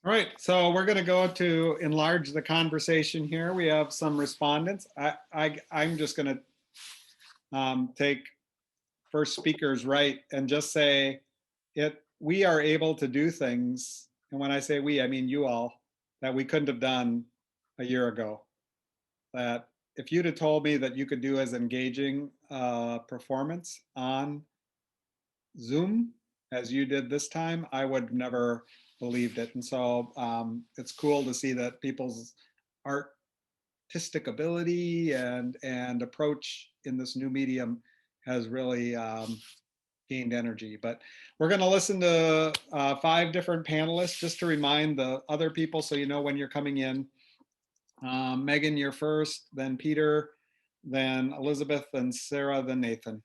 All right, so we're going to go to enlarge the conversation here. We have some respondents. I'm just going to take first speakers right and just say we are able to do things, and when I say we, I mean you all, that we couldn't have done a year ago. That if you'd have told me that you could do as engaging performance on Zoom as you did this time, I would never believed it. And so it's cool to see that people's artistic ability and approach in this new medium has really gained energy. But we're going to listen to 5 different panelists just to remind the other people so you know when you're coming in. Megan, you're first, then Peter, then Elizabeth, then Sarah, then Nathan.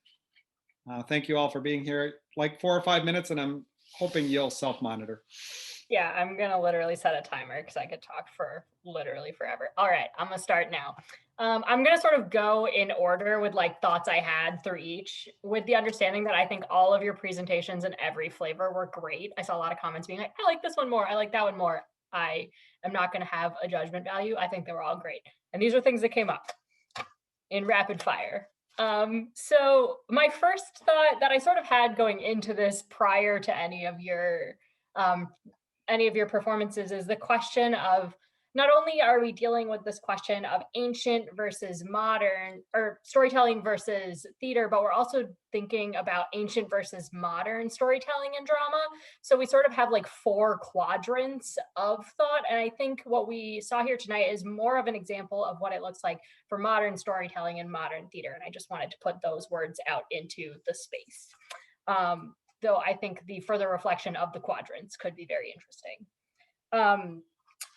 Thank you all for being here. Like 4 or 5 minutes, and I'm hoping you'll self-monitor. Yeah, I'm gonna literally set a timer because I could talk for literally forever. All right, I'm gonna start now. I'm gonna sort of go in order with like thoughts I had through each, with the understanding that I think all of your presentations in every flavor were great. I saw a lot of comments being like, I like this one more, I like that one more. I am not gonna have a judgment value. I think they were all great. And these are things that came up in rapid fire. So my first thought that I sort of had going into this prior to um, any of your performances is the question of not only are we dealing with this question of ancient versus modern or storytelling versus theater, but we're also thinking about ancient versus modern storytelling and drama. So we sort of have like 4 quadrants of thought. And I think what we saw here tonight is more of an example of what it looks like for modern storytelling and modern theater. And I just wanted to put those words out into the space. Though I think the further reflection of the quadrants could be very interesting.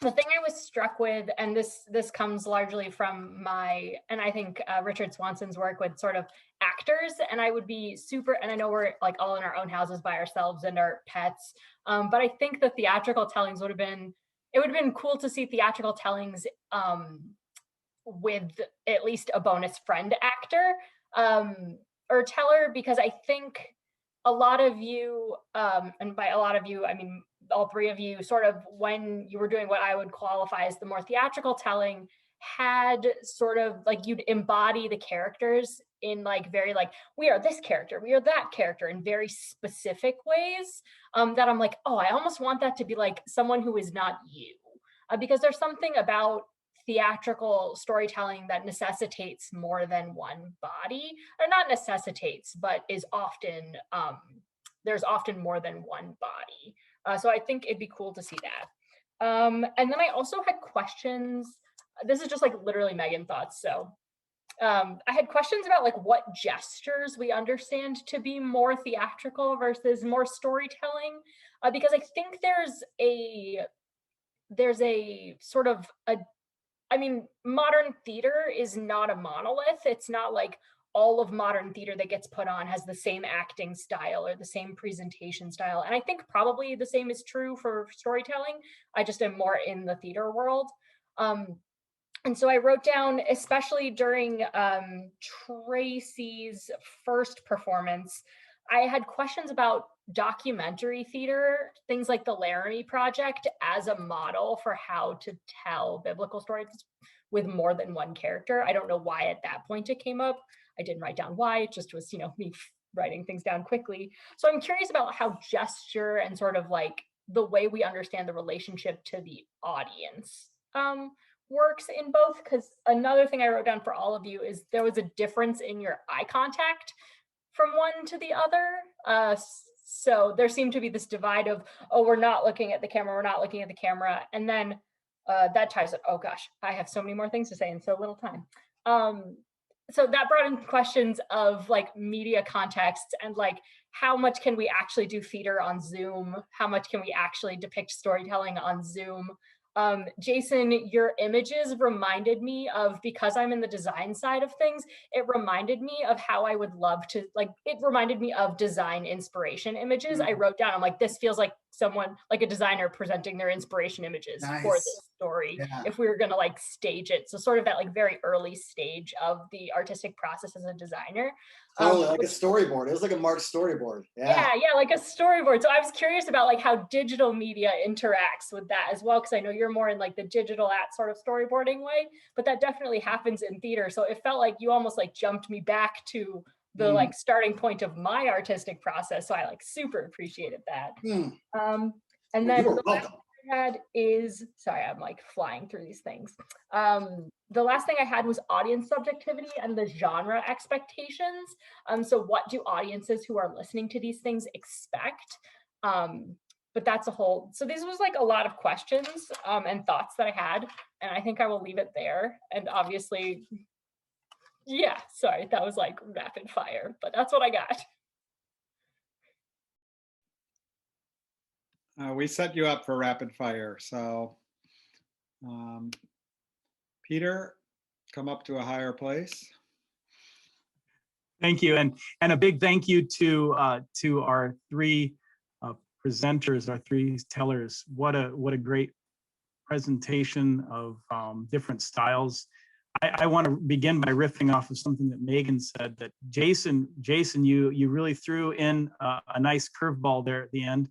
The thing I was struck with, and this comes largely from and I think Richard Swanson's work with sort of actors, and I would be super, and I know we're like all in our own houses by ourselves and our pets, but I think the theatrical tellings would have been cool to see theatrical tellings with at least a bonus friend actor or teller, because I think a lot of you, and by a lot of you, I mean all 3 of you, sort of when you were doing what I would qualify as the more theatrical telling, had sort of like you'd embody the characters in like very like, we are this character, we are that character in very specific ways, that I'm like, oh, I almost want that to be like someone who is not you. Because there's something about theatrical storytelling that necessitates more than one body, or not necessitates, but is often there's often more than one body. So I think it'd be cool to see that. And then I also had questions. This is just like literally Megan thoughts. So I had questions about like what gestures we understand to be more theatrical versus more storytelling, because I think there's a sort of a, I mean, modern theater is not a monolith. It's not like all of modern theater that gets put on has the same acting style or the same presentation style. And I think probably the same is true for storytelling. I just am more in the theater world. And so I wrote down, especially during Tracy's first performance, I had questions about documentary theater, things like the Laramie Project as a model for how to tell biblical stories with more than one character. I don't know why at that point it came up. I didn't write down why, it just was, me writing things down quickly. So I'm curious about how gesture and sort of like the way we understand the relationship to the audience works in both, because another thing I wrote down for all of you is there was a difference in your eye contact from one to the other. So there seemed to be this divide of, oh, we're not looking at the camera, we're not looking at the camera. And then that ties it. Oh gosh, I have so many more things to say in so little time. So that brought in questions of like media context and like how much can we actually do theater on Zoom? How much can we actually depict storytelling on Zoom? Jason, your images reminded me of, because I'm in the design side of things, it reminded me of how I would love to, like, it reminded me of design inspiration images. I wrote down, I'm like, this feels like someone like a designer presenting their inspiration images for Nice. this story, Yeah. if we were going to like stage it. So sort of that like very early stage of the artistic process as a designer. Totally, like a storyboard. It was like a March storyboard. Yeah, like a storyboard. So I was curious about like how digital media interacts with that as well, because I know you're more in like the digital at sort of storyboarding way, but that definitely happens in theater. So it felt like you almost like jumped me back to the like starting point of my artistic process. So I like super appreciated that. And then You're the last welcome. thing I had is, sorry, I'm like flying through these things. The last thing I had was audience subjectivity and the genre expectations. So what do audiences who are listening to these things expect? But that's a whole, so this was like a lot of questions and thoughts that I had, and I think I will leave it there. And obviously, yeah, sorry, that was like rapid fire, but that's what I got. We set you up for rapid fire. So Peter, come up to a higher place. Thank you, and a big thank you to our three presenters, our three tellers. What a great presentation of different styles. I want to begin by riffing off of something that Megan said, that Jason, you really threw in a nice curveball there at the end.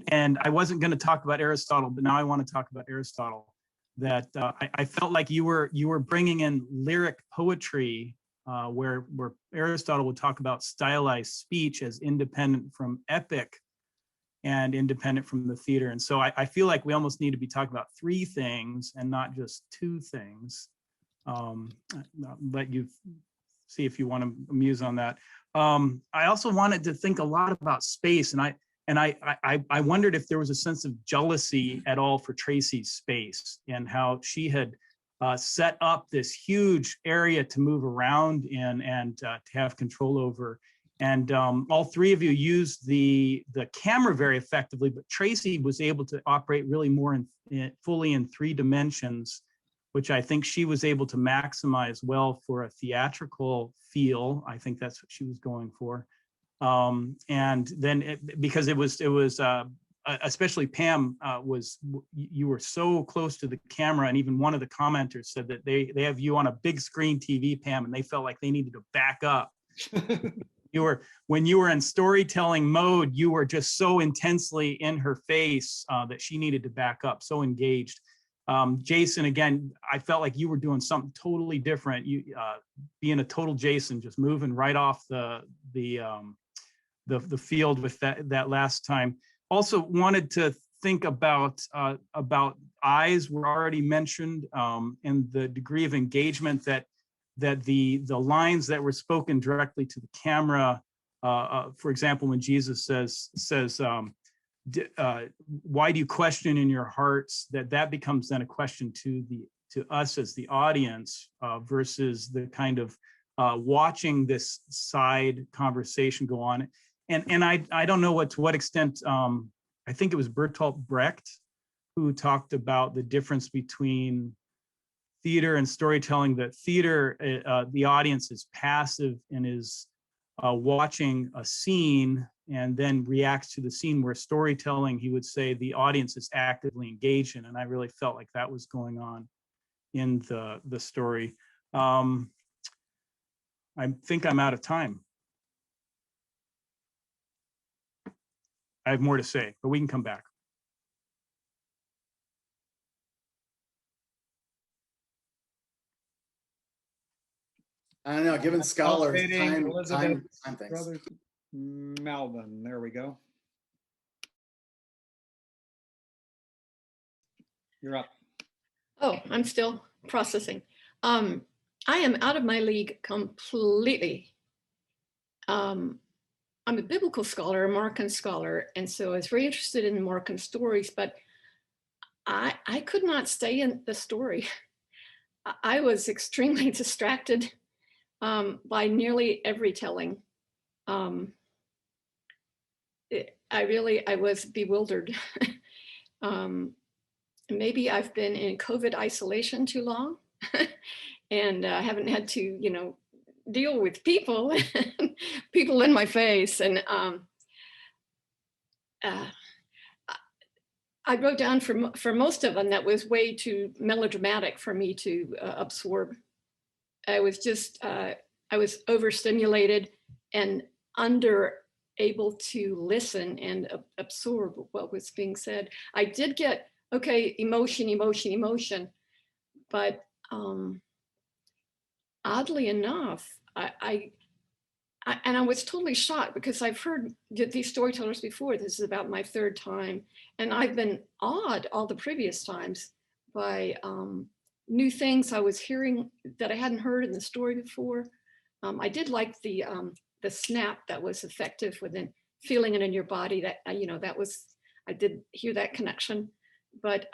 And I wasn't going to talk about Aristotle, but now I want to talk about Aristotle. That I felt like you were bringing in lyric poetry, where Aristotle would talk about stylized speech as independent from epic and independent from the theater. And so I feel like we almost need to be talking about three things and not just two things. I'll let you see if you want to muse on that. I also wanted to think a lot about space, and I wondered if there was a sense of jealousy at all for Tracy's space and how she had set up this huge area to move around in and to have control over. And all three of you used the camera very effectively, but Tracy was able to operate really more fully in 3 dimensions, which I think she was able to maximize well for a theatrical feel. I think that's what she was going for. And then because it was especially Pam, you were so close to the camera, and even one of the commenters said that they have you on a big screen TV, Pam, and they felt like they needed to back up. When you were in storytelling mode, you were just so intensely in her face that she needed to back up, so engaged. Jason, again, I felt like you were doing something totally different. You being a total Jason, just moving right off the field with that last time. Also wanted to think about eyes were already mentioned, and the degree of engagement that the lines that were spoken directly to the camera, for example, when Jesus says why do you question in your hearts, that becomes then a question to us as the audience, versus the kind of watching this side conversation go on. And I don't know to what extent, I think it was Bertolt Brecht who talked about the difference between theater and storytelling, that theater, the audience is passive and is watching a scene and then reacts to the scene, where storytelling, he would say, the audience is actively engaged in. And I really felt like that was going on in the story. I think I'm out of time. I have more to say, but we can come back. I don't know, given scholars, time Elizabeth things. Brothers Melvin, there we go. You're up. Oh, I'm still processing. I am out of my league completely. I'm a biblical scholar, a Markan scholar, and so I was very interested in Markan stories, but I could not stay in the story. I was extremely distracted by nearly every telling. I was bewildered. Maybe I've been in COVID isolation too long and haven't had to, deal with people, people in my face. And I wrote down for most of them that was way too melodramatic for me to absorb. I was just, I was overstimulated and able to listen and absorb what was being said. I did get, okay, emotion, but oddly enough, I was totally shocked because I've heard these storytellers before. This is about my third time, and I've been awed all the previous times by new things I was hearing that I hadn't heard in the story before. I did like the snap that was effective within feeling it in your body. That that was, I did hear that connection, but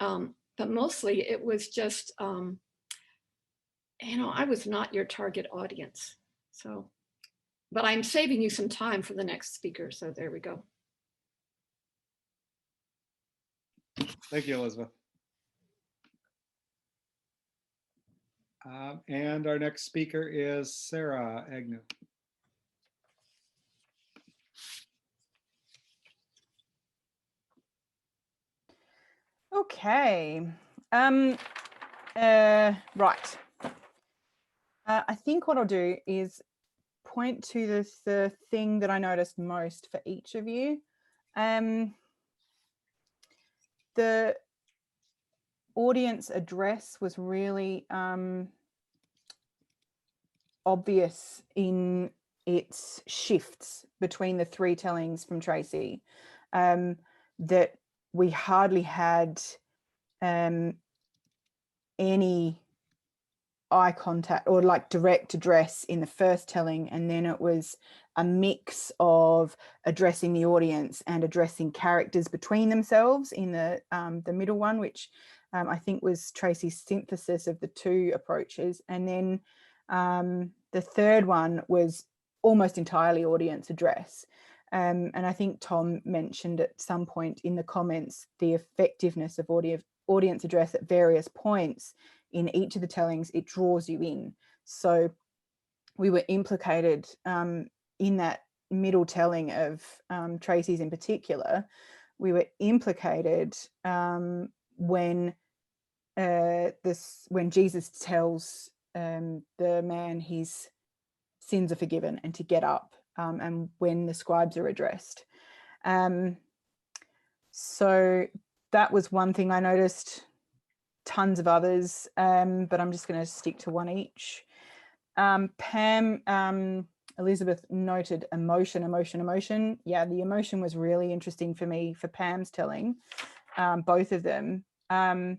mostly it was just I was not your target audience. So, but I'm saving you some time for the next speaker. So there we go. Thank you, Elizabeth. And our next speaker is Sarah Agnew. Okay. Right. I think what I'll do is point to the thing that I noticed most for each of you. The audience address was really obvious in its shifts between the three tellings from Tracy, that we hardly had any eye contact or like direct address in the first telling, and then it was a mix of addressing the audience and addressing characters between themselves in the middle one, which I think was Tracy's synthesis of the two approaches. And then the third one was almost entirely audience address. And I think Tom mentioned at some point in the comments the effectiveness of audience address at various points in each of the tellings. It draws you in. So we were implicated in that middle telling of Tracy's in particular. We were implicated when Jesus tells the man his sins are forgiven and to get up, and when the scribes are addressed. So that was one thing I noticed. Tons of others, but I'm just going to stick to one each. Pam, Elizabeth noted emotion. Yeah, the emotion was really interesting for me for Pam's telling, both of them. That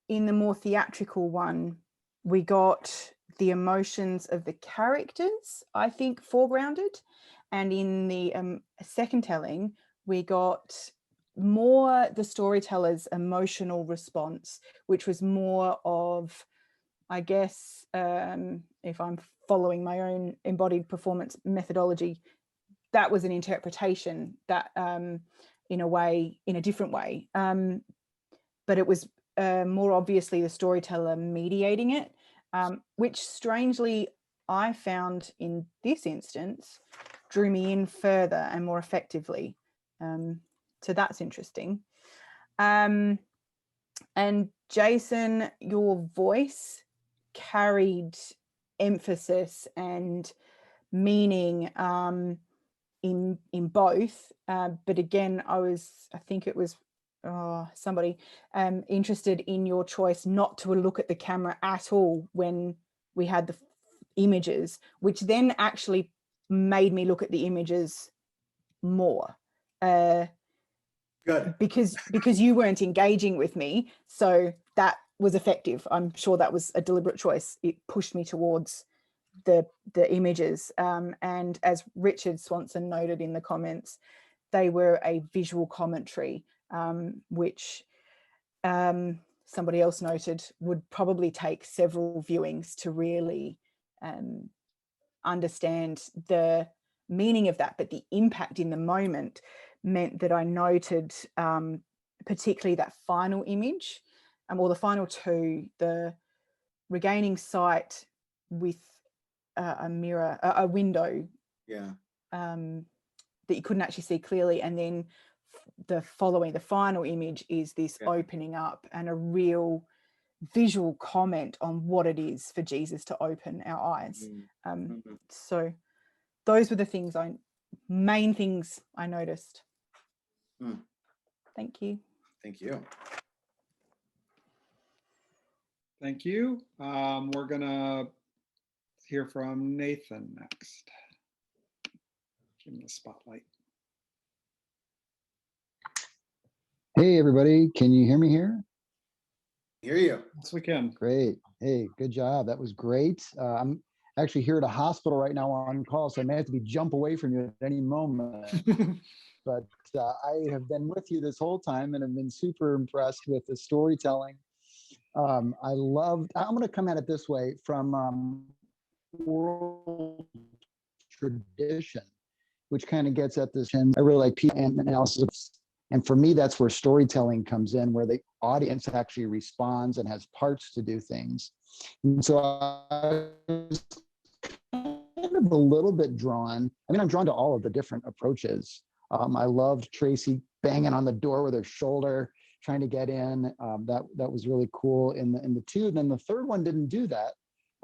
in the more theatrical one, we got the emotions of the characters, I think, foregrounded. And in the second telling, we got more the storyteller's emotional response, which was more of, I guess, if I'm following my own embodied performance methodology, that was an interpretation that in a different way. But it was more obviously the storyteller mediating it, which strangely I found in this instance drew me in further and more effectively. So that's interesting. And Jason, your voice carried emphasis and meaning in both, but again, I think it was somebody interested in your choice not to look at the camera at all when we had the images, which then actually made me look at the images more. Good. Because you weren't engaging with me, so that was effective. I'm sure that was a deliberate choice. It pushed me towards the images, and as Richard Swanson noted in the comments, they were a visual commentary, which somebody else noted would probably take several viewings to really understand the meaning of that. But the impact in the moment meant that I noted particularly that final image, or the final two, the regaining sight with a mirror, a window. Yeah. that you couldn't actually see clearly, and then the final image is this opening up and a real visual comment on what it is for Jesus to open our eyes. So those were the main things I noticed. Thank you. Thank you. Thank you. We're gonna hear from Nathan next. Give him the spotlight. Hey, everybody. Can you hear me here? Hear you. Yes, we can. Great. Hey, good job. That was great. I'm actually here at a hospital right now on call, so I may have to jump away from you at any moment. But I have been with you this whole time and have been super impressed with the storytelling. I'm going to come at it this way from oral tradition, which kind of gets at this. And I really like and analysis. And for me, that's where storytelling comes in, where the audience actually responds and has parts to do things. And so I was kind of a little bit drawn. I mean, I'm drawn to all of the different approaches. I loved Tracy banging on the door with her shoulder, trying to get in. That was really cool in the two. And then the third one didn't do that.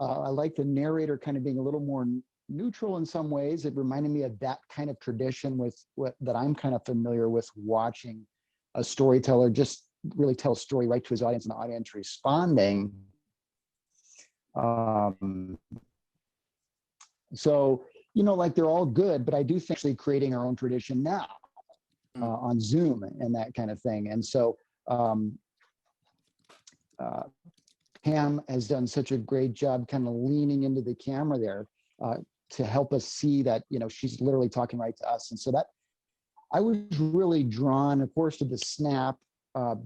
I like the narrator kind of being a little more neutral in some ways. It reminded me of that kind of tradition that I'm kind of familiar with, watching a storyteller just really tell a story right to his audience and the audience responding. So, like they're all good, but I do think actually creating our own tradition now on Zoom and that kind of thing. And so Pam has done such a great job kind of leaning into the camera there to help us see that, she's literally talking right to us. And so that I was really drawn, of course, to the snap.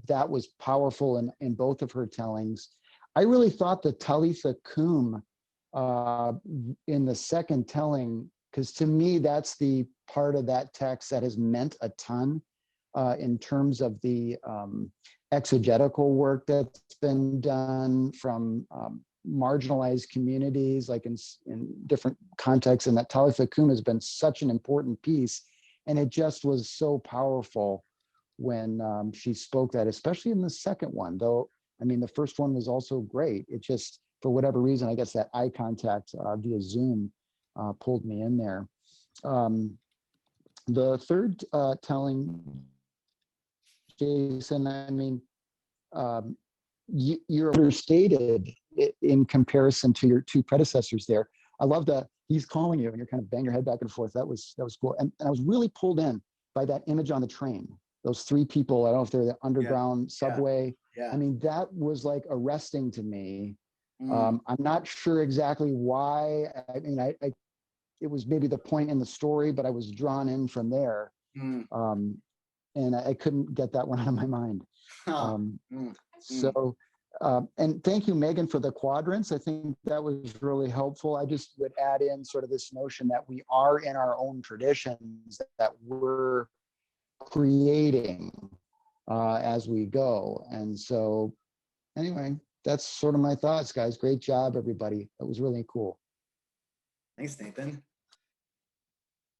That was powerful in both of her tellings. I really thought the Talitha Kum in the second telling, because to me, that's the part of that text that has meant a ton in terms of the exegetical work that's been done from marginalized communities, like in different contexts. And that Talitha Kum has been such an important piece. And it just was so powerful when she spoke that, especially in the second one, though. I mean, the first one was also great. It just, for whatever reason, I guess that eye contact via Zoom pulled me in there. The third telling, Jason, I mean, you're understated in comparison to your two predecessors there. I love that he's calling you and you're kind of banging your head back and forth. That was cool. And I was really pulled in by that image on the train. Those three people, I don't know if they're the underground subway. Yeah. I mean, that was like arresting to me. I'm not sure exactly why. I mean, it was maybe the point in the story, but I was drawn in from there. And I couldn't get that one out of my mind. So, and thank you, Megan, for the quadrants. I think that was really helpful. I just would add in sort of this notion that we are in our own traditions that we're creating as we go. And so anyway, that's sort of my thoughts, guys. Great job, everybody. That was really cool. Thanks, Nathan.